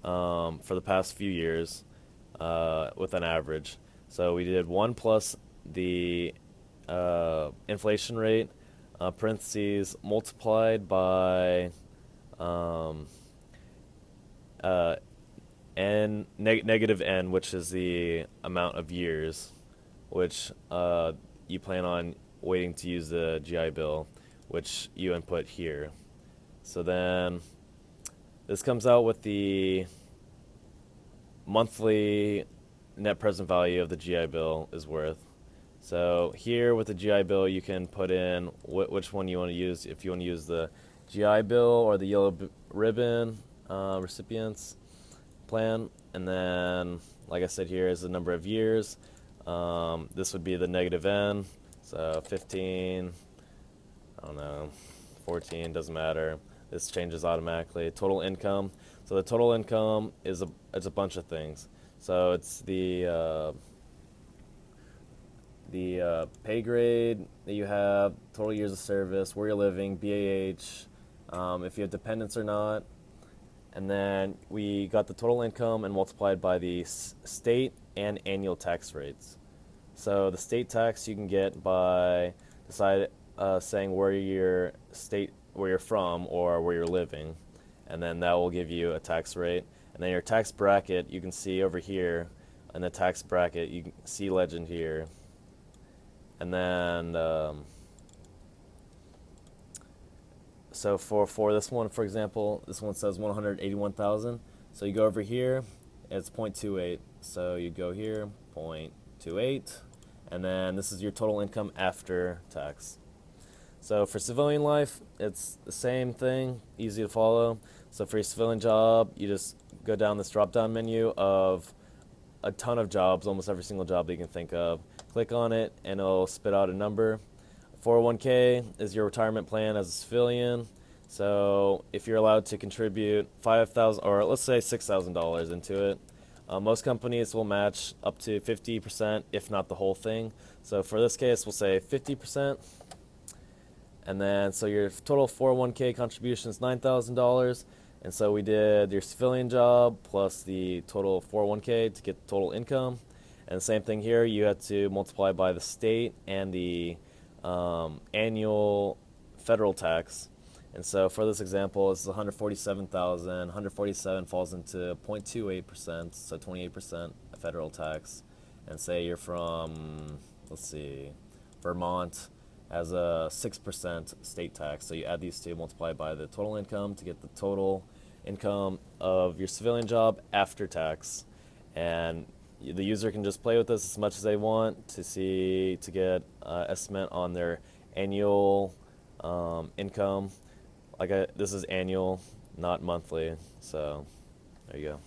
for the past few years with an average. So we did 1 plus the inflation rate, parentheses, multiplied by um, uh, negative n, which is the amount of years which you plan on waiting to use the GI Bill, which you input here. So then this comes out with the monthly net present value of the GI Bill is worth. So here with the GI Bill, you can put in which one you want to use. If you want to use the GI Bill or the yellow ribbon recipients plan, and then, like I said, here is the number of years. This would be the negative n, so 15, I don't know, 14, doesn't matter. This changes automatically. Total income. So the total income is it's a bunch of things. So it's the pay grade that you have, total years of service, where you're living, BAH, if you have dependents or not. And then we got the total income and multiplied by the state and annual tax rates. So the state tax you can get by saying where you're from or where you're living, and then that will give you a tax rate. And then your tax bracket you can see over here, in the tax bracket you can see legend here. And then so for this one, for example, this one says 181,000. So you go over here, it's 0.28. So you go here, 0.28, and then this is your total income after tax. So for civilian life, it's the same thing, easy to follow. So for your civilian job, you just go down this drop-down menu of a ton of jobs, almost every single job that you can think of. Click on it, and it'll spit out a number. 401k is your retirement plan as a civilian. So if you're allowed to contribute $5,000 or let's say $6,000 into it, most companies will match up to 50%, if not the whole thing. So for this case, we'll say 50%. And then so your total 401k contribution is $9,000. And so we did your civilian job plus the total 401k to get the total income. And the same thing here, you had to multiply by the state and the annual federal tax. And so for this example, this is 147,000. 147 falls into 0.28%, so 28% federal tax. And say you're from, let's see, Vermont, has a 6% state tax. So you add these two, multiply by the total income to get the total income of your civilian job after tax. And the user can just play with this as much as they want to get estimate on their annual income. This is annual, not monthly. So there you go.